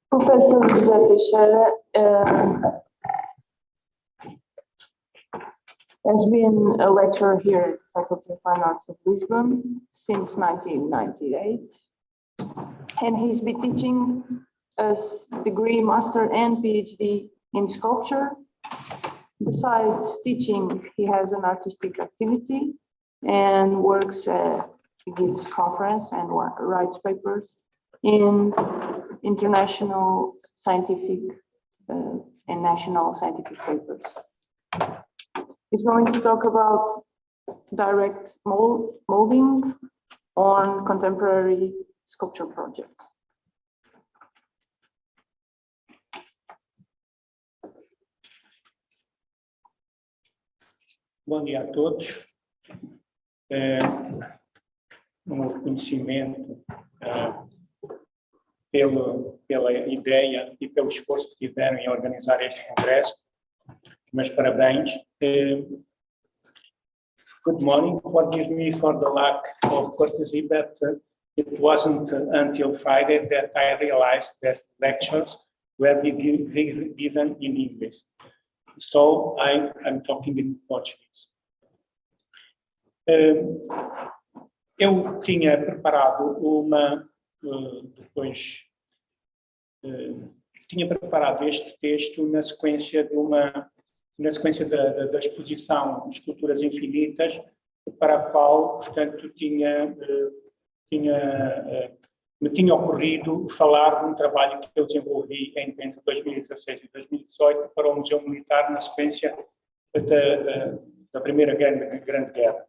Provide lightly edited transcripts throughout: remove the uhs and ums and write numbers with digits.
Professor José Teixeira has been a lecturer here at the Faculty of Fine Arts of Lisbon since 1998, and he's been teaching us degree, master, and PhD in sculpture. Besides teaching, he has an artistic activity and works, he gives conference and writes papers in international scientific and national scientific papers. He's going to talk about direct molding on contemporary sculpture projects. Bom dia a todos. Um reconhecimento pela ideia e pelo esforço que tiveram em organizar este congresso. Mas parabéns. Good morning. Forgive me for the lack of courtesy, but it wasn't until Friday that I realized that lectures were given in English. So I'm talking in Portuguese. Eu tinha preparado tinha preparado este texto na sequência da exposição de Esculturas Infinitas, para a qual, portanto, me tinha ocorrido falar de um trabalho que eu desenvolvi entre 2016 e 2018 para o Museu Militar na sequência da Primeira Grande Guerra.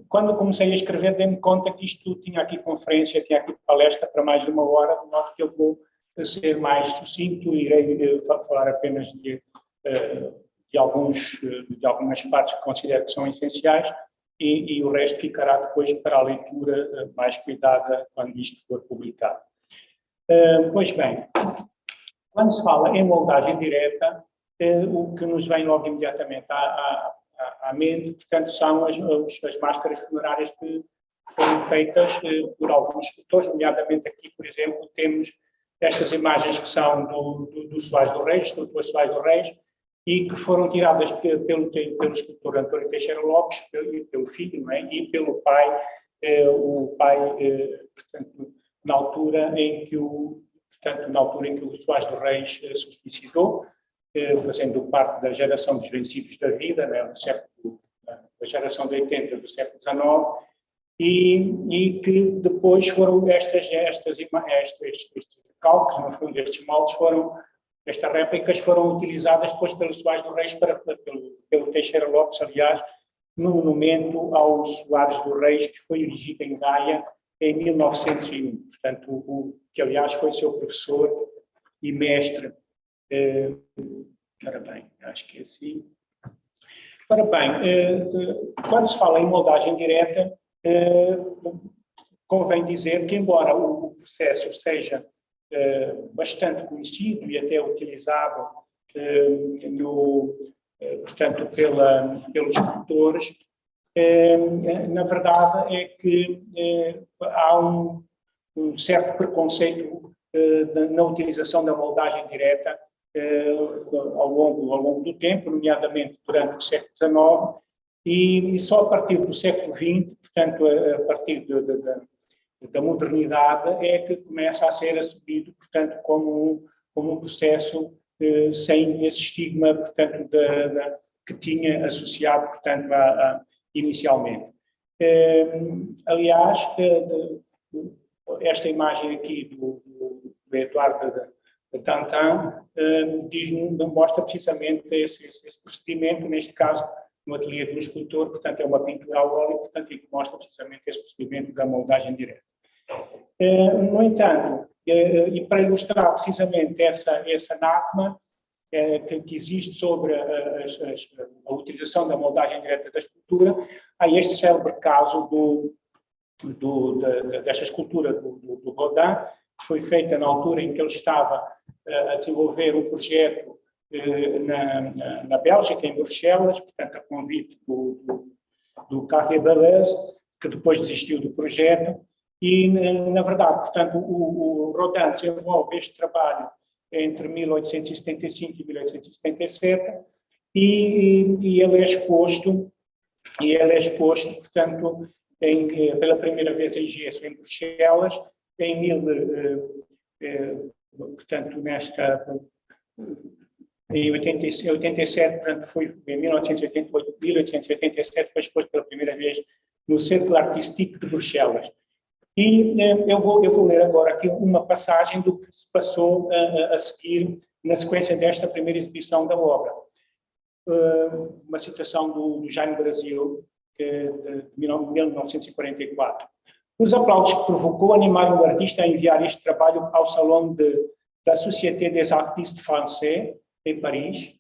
Quando comecei a escrever, dei-me conta que isto tinha aqui conferência, tinha aqui palestra para mais de 1 hora, de modo que eu vou ser mais sucinto e irei falar apenas de algumas partes que considero que são essenciais e o resto ficará depois para a leitura mais cuidada quando isto for publicado. Pois bem, quando se fala em moldagem direta, o que nos vem logo imediatamente à mente, portanto, são as máscaras funerárias que foram feitas por alguns escultores, nomeadamente aqui, por exemplo, temos estas imagens que são do Soares do Reis, escultor Soares do Reis, e que foram tiradas pelo escultor António Teixeira Lopes, pelo filho, não é? E pelo pai, portanto, na altura em que o Soares do Reis se suicidou, fazendo parte da geração dos vencidos da vida, né, da geração de 80 do século XIX, e que depois foram estes calques, no fundo, estes moldes estas réplicas foram utilizadas depois pelo Soares do Reis, pelo Teixeira Lopes, aliás, no monumento aos Soares do Reis, que foi erigido em Gaia em 1901, portanto, que aliás foi seu professor e mestre. Ora bem, acho que é assim. Ora bem, quando se fala em moldagem direta, convém dizer que, embora o processo seja bastante conhecido e até utilizado, portanto, pelos escultores, na verdade é que há um certo preconceito na utilização da moldagem direta ao longo do tempo, nomeadamente durante o século XIX, e só a partir do século XX, portanto, a partir da modernidade, é que começa a ser assumido, portanto, como um processo sem esse estigma, portanto, que tinha associado, portanto, inicialmente. Aliás, esta imagem aqui do Eduardo Dantin mostra precisamente esse procedimento, neste caso, no ateliê do escultor, portanto, é uma pintura ao óleo, portanto, e que mostra precisamente esse procedimento da moldagem direta. No entanto, e para ilustrar precisamente esse anátema que existe sobre a utilização da moldagem direta da escultura, há este célebre caso desta escultura do Rodin, que foi feita na altura em que ele estava a desenvolver um projeto na Bélgica, em Bruxelas, portanto, a convite do Carré Deleuze, que depois desistiu do projeto, E, na verdade, portanto, o Rodin desenvolve este trabalho entre 1875 e 1877 e ele é exposto, portanto, pela primeira vez em gesso em Bruxelas, portanto, em 87, portanto, foi em 1988, 1887, foi exposto pela primeira vez no Cercle Artistique de Bruxelas. E eu vou ler agora aqui uma passagem do que se passou a seguir na sequência desta primeira exibição da obra. Uma citação do Jaime Brasil, de 1944. Os aplausos que provocou animaram o artista a enviar este trabalho ao Salão da Société des Artistes Français, em Paris,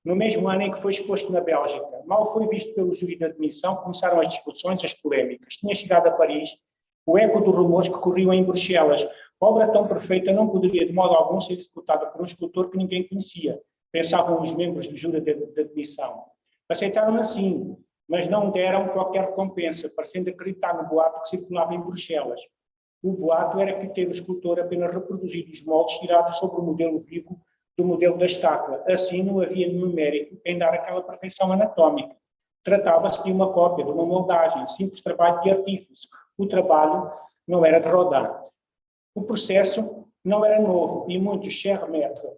no mesmo ano em que foi exposto na Bélgica. Mal foi visto pelo júri de admissão, começaram as discussões, as polémicas. Tinha chegado a Paris o eco dos rumores que corriam em Bruxelas. Obra tão perfeita não poderia, de modo algum, ser executada por um escultor que ninguém conhecia, pensavam os membros do júri de admissão. Aceitaram assim, mas não deram qualquer recompensa, parecendo acreditar no boato que circulava em Bruxelas. O boato era que ter o escultor apenas reproduzido os moldes tirados sobre o modelo vivo do modelo da estátua. Assim, não havia nenhum mérito em dar aquela perfeição anatómica. Tratava-se de uma cópia, de uma moldagem, simples trabalho de artífice. O trabalho não era de Rodin. O processo não era novo e muitos cher-maîtres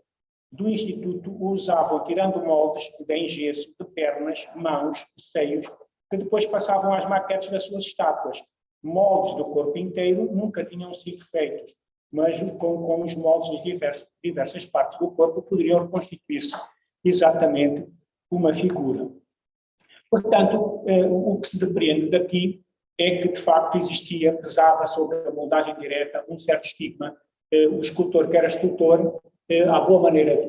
do Instituto o usavam tirando moldes de engesso de pernas, mãos, seios, que depois passavam às maquetes das suas estátuas. Moldes do corpo inteiro nunca tinham sido feitos, mas com os moldes das diversas partes do corpo poderiam reconstituir-se exatamente uma figura. Portanto, o que se depreende daqui é que, de facto, pesava sobre a moldagem direta um certo estigma. O escultor, que era escultor, à boa maneira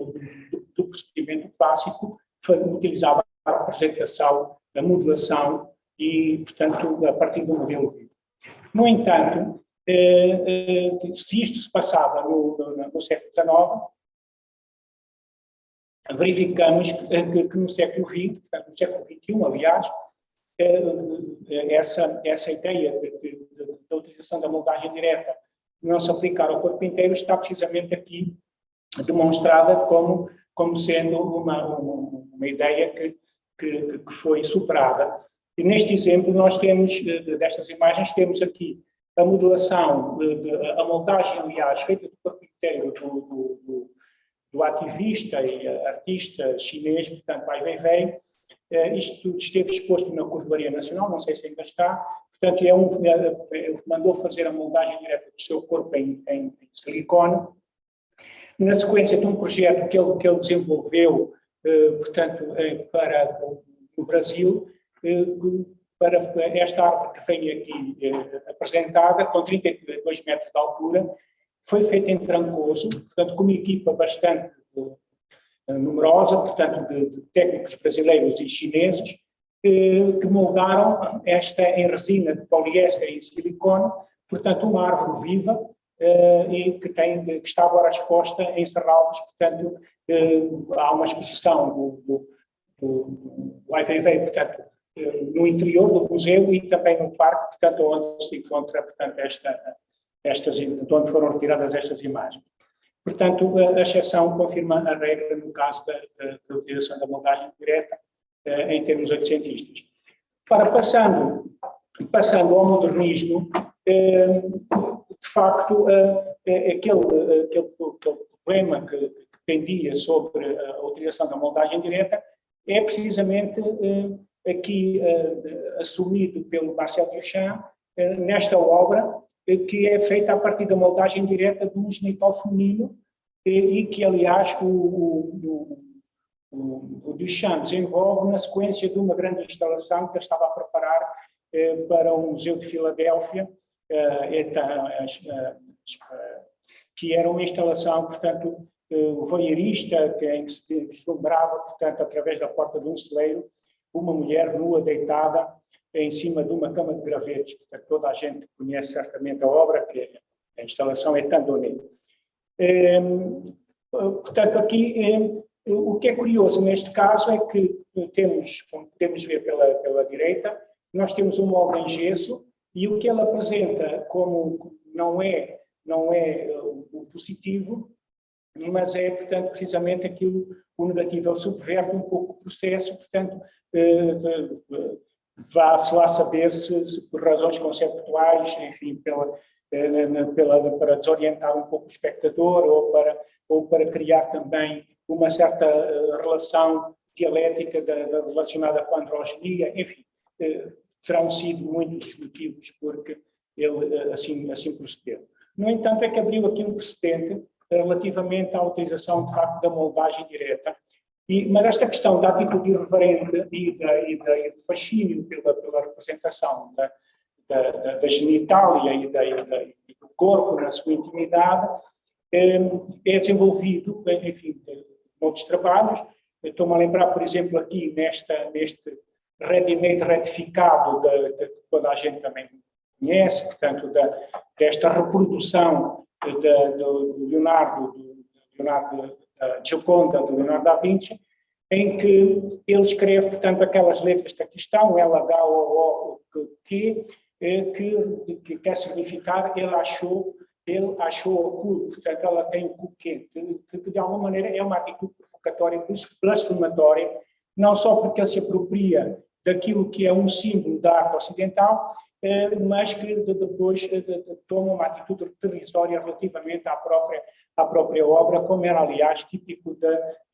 do procedimento clássico, utilizava a representação, a modelação e, portanto, a partir do modelo vivo. No entanto, se isto se passava no século XIX, verificamos que no século XX, portanto, no século XXI, aliás, essa ideia da utilização da moldagem direta não se aplicar ao corpo inteiro está precisamente aqui demonstrada como sendo uma ideia que foi superada. E neste exemplo nós temos, destas imagens, temos aqui a modelação, a moldagem, aliás, feita do corpo inteiro do ativista e artista chinês, portanto, Ai Weiwei. Isto esteve exposto na Curvaria Nacional, não sei se ainda está, portanto, mandou fazer a moldagem direta do seu corpo em silicone, na sequência de um projeto que ele desenvolveu, portanto, no Brasil, para esta árvore que vem aqui apresentada, com 32 metros de altura, foi feita em Trancoso, portanto, com uma equipa bastante numerosa, portanto, de técnicos brasileiros e chineses, que moldaram esta em resina de poliéster e silicone, portanto, uma árvore viva, e que está agora exposta em Serralves, portanto, há uma exposição do Ai Weiwei, portanto, no interior do museu e também no parque, portanto, onde se encontra, portanto, de onde foram retiradas estas imagens. Portanto, a exceção confirma a regra no caso da utilização da moldagem direta em termos oitocentistas. Para passando ao modernismo, de facto, aquele problema que pendia sobre a utilização da moldagem direta é precisamente aqui assumido pelo Marcel Duchamp nesta obra, que é feita a partir da moldagem direta de um genital feminino e que, aliás, o Duchamp desenvolve na sequência de uma grande instalação que ele estava a preparar para o Museu de Filadélfia, que era uma instalação, portanto, voyeurista, em que se vislumbrava, portanto, através da porta de um celeiro, uma mulher nua deitada em cima de uma cama de gravetos. Portanto, toda a gente conhece certamente a obra, que a instalação é Tandonnet. Portanto, aqui, o que é curioso neste caso é que temos, como podemos ver pela direita, nós temos um molde em gesso E o que ele apresenta como não é o positivo, mas é, portanto, precisamente aquilo, o negativo. Ele subverte um pouco o processo, portanto, vá-se lá saber se por razões conceptuais, enfim, para desorientar um pouco o espectador ou para criar também uma certa relação dialética relacionada com a androgenia, enfim, terão sido muitos os motivos porque ele assim procedeu. No entanto, é que abriu aqui um precedente relativamente à utilização, de facto, da moldagem direta. Mas esta questão da atitude irreverente e do fascínio pela representação da genitália e do corpo na sua intimidade é desenvolvido, enfim, noutros trabalhos. Estou-me a lembrar, por exemplo, aqui neste ready-made retificado que toda a gente também conhece, portanto, desta reprodução do Leonardo da Gioconda, do Leonardo da Vinci, em que ele escreve, portanto, aquelas letras que aqui estão, ela dá o que quer significar ele achou oculto, portanto, ela tem o cu quente, que de alguma maneira é uma atitude provocatória, blasfematória, não só porque ele se apropria daquilo que é um símbolo da arte ocidental, mas que depois toma uma atitude derisória relativamente à própria obra, como era, aliás, típico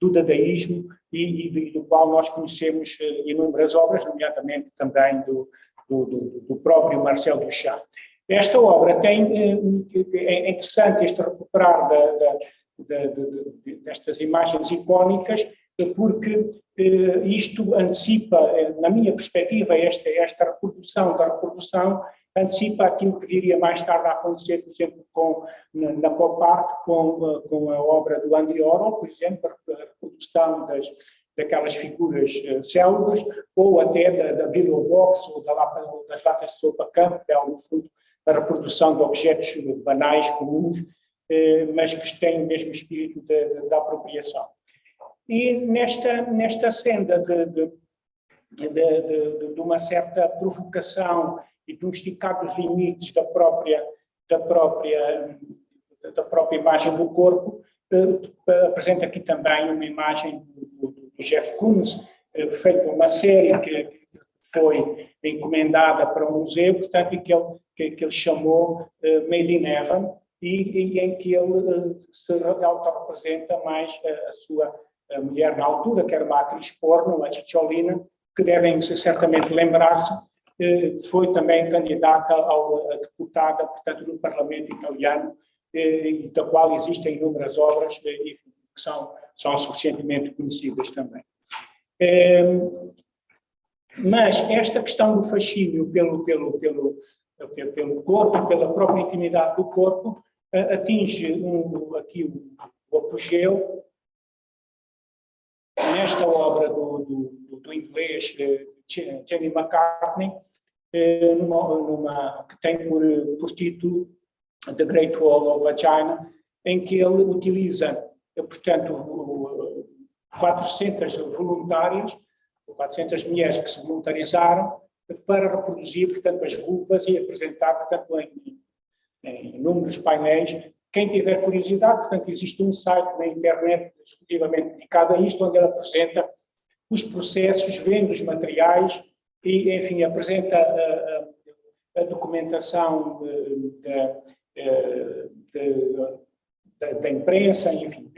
do dadaísmo e do qual nós conhecemos inúmeras obras, nomeadamente também do próprio Marcel Duchamp. Esta obra é interessante este recuperar destas imagens icónicas, porque isto antecipa, na minha perspectiva, esta reprodução da reprodução antecipa aquilo que viria mais tarde a acontecer, por exemplo, na pop art, com a obra do Andy Warhol, por exemplo, a reprodução daquelas figuras célebres, ou até da Bilbo Box, ou das latas de sopa Campbell, no fundo, a reprodução de objetos banais, comuns, mas que têm o mesmo espírito da apropriação. E nesta senda de uma certa provocação e de um esticar dos limites da própria imagem do corpo, apresenta aqui também uma imagem do Jeff Koons, feita uma série que foi encomendada para um museu, portanto, que ele chamou Made in Heaven, e em que ele se autorrepresenta mais a sua mulher na altura, que era uma atriz porno, a Cicciolina, que devem certamente lembrar-se, foi também candidata a deputada, portanto, no Parlamento italiano, da qual existem inúmeras obras que são suficientemente conhecidas também. Mas esta questão do fascínio pelo corpo, pela própria intimidade do corpo, atinge aqui o apogeu nesta obra do inglês Jenny McCartney, que tem por título The Great Wall of Vagina, em que ele utiliza, portanto, 400 voluntárias, 400 mulheres que se voluntarizaram para reproduzir, portanto, as vulvas e apresentar, portanto, em inúmeros painéis. Quem tiver curiosidade, portanto, existe um site na internet exclusivamente dedicado a isto, onde ele apresenta os processos, vende os materiais e, enfim, apresenta a documentação da imprensa, enfim,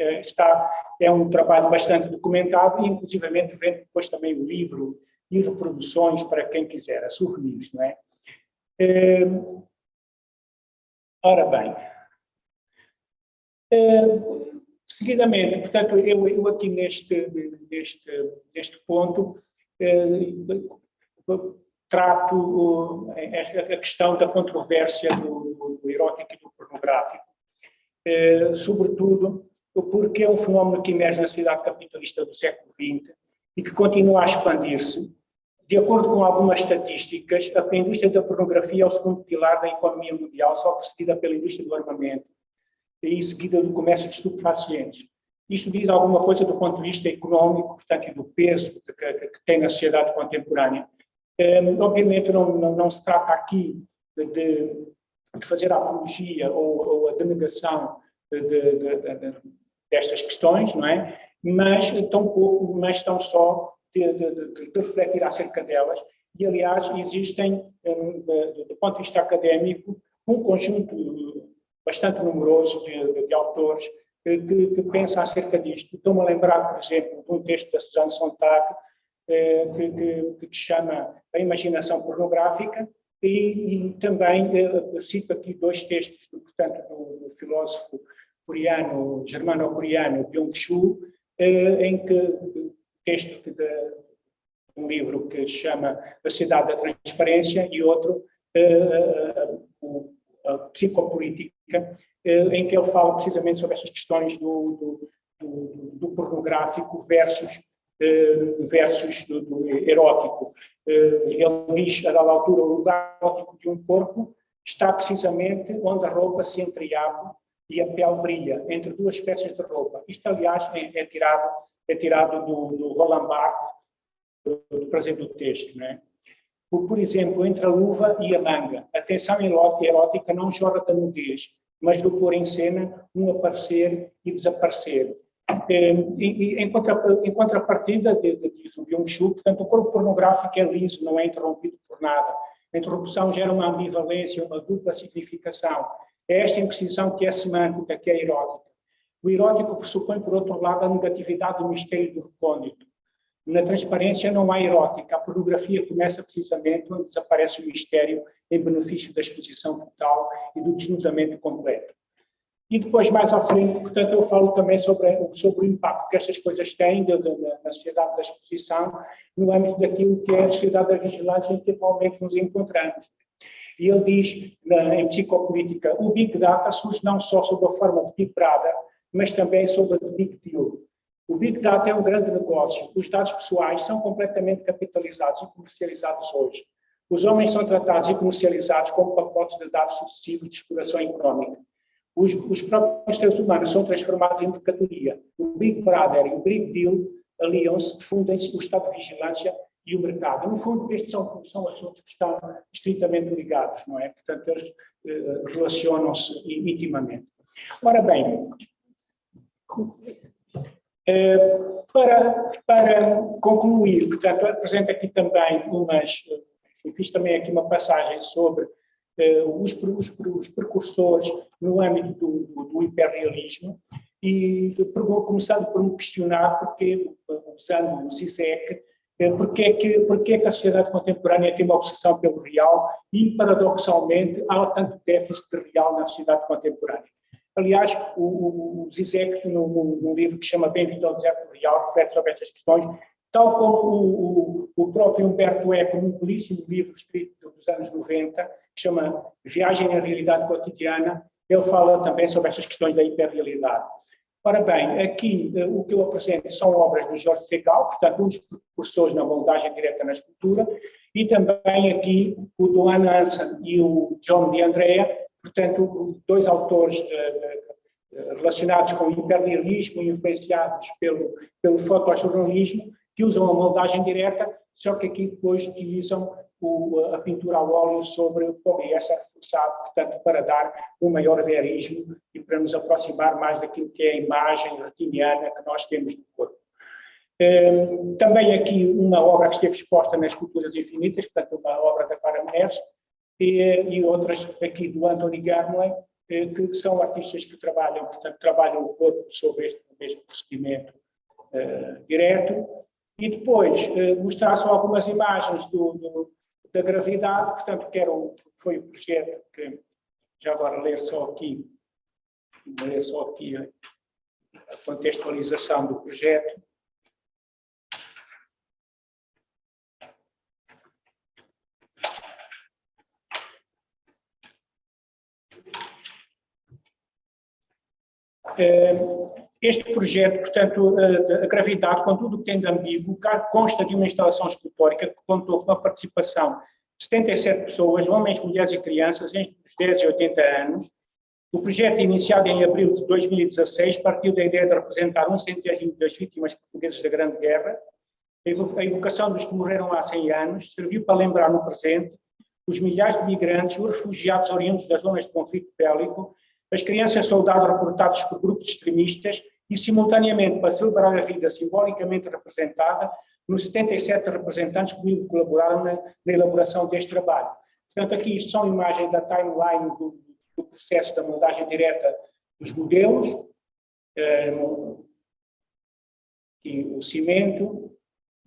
é um trabalho bastante documentado e, inclusivamente, vende depois também o livro e reproduções para quem quiser, a souvenirs, não é? Ora bem, seguidamente, portanto, eu aqui neste ponto trato a questão da controvérsia do erótico e do pornográfico, sobretudo porque é um fenómeno que emerge na sociedade capitalista do século XX e que continua a expandir-se. De acordo com algumas estatísticas, a indústria da pornografia é o segundo pilar da economia mundial, só precedida pela indústria do armamento e seguida do comércio de estupefacientes. Isto diz alguma coisa do ponto de vista económico, portanto, e do peso que tem na sociedade contemporânea. Obviamente não se trata aqui de fazer a apologia ou a denegação destas questões, não é? Mas tão só de refletir acerca delas. E, aliás, existem, do ponto de vista académico, um conjunto bastante numeroso de autores que pensam acerca disto. Estou-me a lembrar, por exemplo, de um texto da Suzanne Sontag, que chama A Imaginação Pornográfica, e também cito aqui dois textos, portanto, do filósofo coreano, germano-coreano, Byung-Chul, em que texto de um livro que se chama A Cidade da Transparência e outro, a Psicopolítica, em que ele fala precisamente sobre essas questões do pornográfico versus do erótico. Ele diz, a dada altura, o lugar erótico de um corpo está precisamente onde a roupa se entreabre e a pele brilha, entre duas peças de roupa. Isto, aliás, é tirado do Roland Barthes, do Prazer do Texto, não é? Por exemplo, entre a luva e a manga, a tensão erótica não jorra da nudez, mas do pôr em cena um aparecer e desaparecer. E em contrapartida, diz o Byung-Chul, portanto, o corpo pornográfico é liso, não é interrompido por nada. A interrupção gera uma ambivalência, uma dupla significação. É esta imprecisão que é semântica, que é erótica. O erótico pressupõe, por outro lado, a negatividade do mistério do recôndito. Na transparência não há erótica. A pornografia começa precisamente onde desaparece o mistério em benefício da exposição total e do desnudamento completo. E depois, mais à frente, portanto, eu falo também sobre o impacto que estas coisas têm na sociedade da exposição, no âmbito daquilo que é a sociedade da vigilância em que atualmente nos encontramos. E ele diz, em Psicopolítica, o Big Data surge não só sob a forma de Big Brother, mas também sob a de Big Deal. O Big Data é um grande negócio. Os dados pessoais são completamente capitalizados e comercializados hoje. Os homens são tratados e comercializados como pacotes de dados sucessivos de exploração económica. Os próprios seres humanos são transformados em mercadoria. O Big Brother e o Big Deal aliam-se, fundem-se o Estado de Vigilância e o mercado. No fundo, estes são assuntos que estão estritamente ligados, não é? Portanto, eles relacionam-se intimamente. Ora bem, para concluir, portanto, apresento aqui também fiz também aqui uma passagem sobre os precursores no âmbito do hiperrealismo e começando por me questionar porque, usando o Zizek, porque é que a sociedade contemporânea tem uma obsessão pelo real e, paradoxalmente, há tanto déficit de real na sociedade contemporânea. Aliás, o Zizek, num livro que se chama Bem-vindo ao Deserto Real, reflete sobre estas questões, tal como o próprio Humberto Eco, num belíssimo livro escrito dos anos 90, que se chama Viagem na Realidade Cotidiana, ele fala também sobre estas questões da hiperrealidade. Ora bem, aqui o que eu apresento são obras do Jorge Segal, portanto, um dos precursores na moldagem direta na escultura, e também aqui o Duane Hansen e o John de Andrea, portanto, dois autores relacionados com o hiperrealismo e influenciados pelo fotojornalismo, que usam a moldagem direta, só que aqui depois utilizam a pintura ao óleo sobre o poliéster reforçado, portanto, para dar um maior realismo e para nos aproximar mais daquilo que é a imagem retiniana que nós temos do corpo. Também aqui uma obra que esteve exposta nas Culturas Infinitas, portanto, uma obra da Clara Menezes, e outras aqui do Anthony Garnley, que são artistas que trabalham o corpo sobre este mesmo procedimento direto, e depois mostrar só algumas imagens da gravidade, portanto, foi o projeto que, já agora ler só aqui a contextualização do projeto. Este projeto, portanto, a gravidade, com tudo o que tem de ambíguo, consta de uma instalação escultórica que contou com a participação de 77 pessoas, homens, mulheres e crianças, entre os 10 e 80 anos. O projeto, iniciado em abril de 2016, partiu da ideia de representar 1/100 das vítimas portuguesas da Grande Guerra. A evocação dos que morreram há 100 anos serviu para lembrar no presente os milhares de migrantes, os refugiados oriundos das zonas de conflito bélico, as crianças soldados recrutados por grupos extremistas e, simultaneamente, para celebrar a vida simbolicamente representada, nos 77 representantes que colaboraram na elaboração deste trabalho. Portanto, aqui isto são imagens da timeline do processo da moldagem direta dos modelos, e o cimento,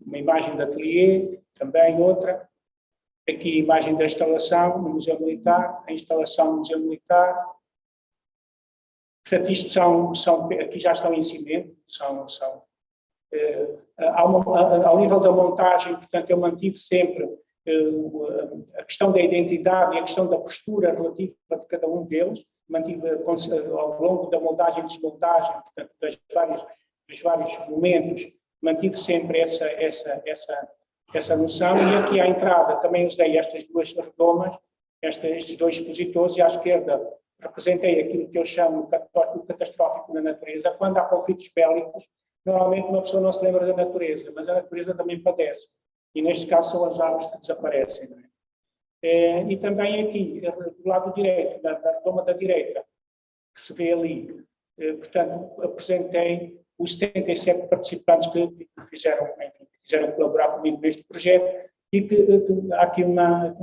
uma imagem de ateliê, também outra. Aqui a imagem da instalação no Museu Militar, a instalação no Museu Militar. Portanto, isto aqui já estão em cimento, ao nível da montagem, portanto, eu mantive sempre a questão da identidade e a questão da postura relativa de cada um deles, mantive ao longo da montagem e desmontagem, portanto, dos vários momentos, mantive sempre essa noção, e aqui à entrada também usei estas duas redomas, estes dois expositores, e à esquerda representei aquilo que eu chamo de catastrófico na natureza. Quando há conflitos bélicos, normalmente uma pessoa não se lembra da natureza, mas a natureza também padece, e neste caso são as árvores que desaparecem. Não é? E também aqui, do lado direito, da redoma da direita, que se vê ali, portanto, apresentei os 77 participantes que quiseram colaborar comigo neste projeto, e que há aqui uma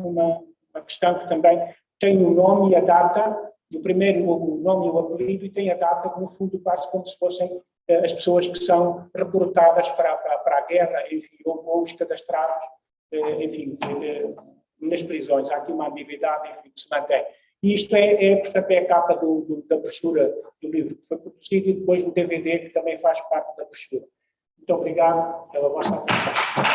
questão que também tem o nome e a data, o nome e o apelido, e tem a data, que no fundo quase como se fossem as pessoas que são reportadas para a guerra, enfim, ou os cadastrados, enfim, nas prisões. Há aqui uma ambiguidade, enfim, que se mantém. E isto portanto, é a capa da brochura do livro que foi produzido, e depois o DVD, que também faz parte da brochura. Muito obrigado pela vossa atenção.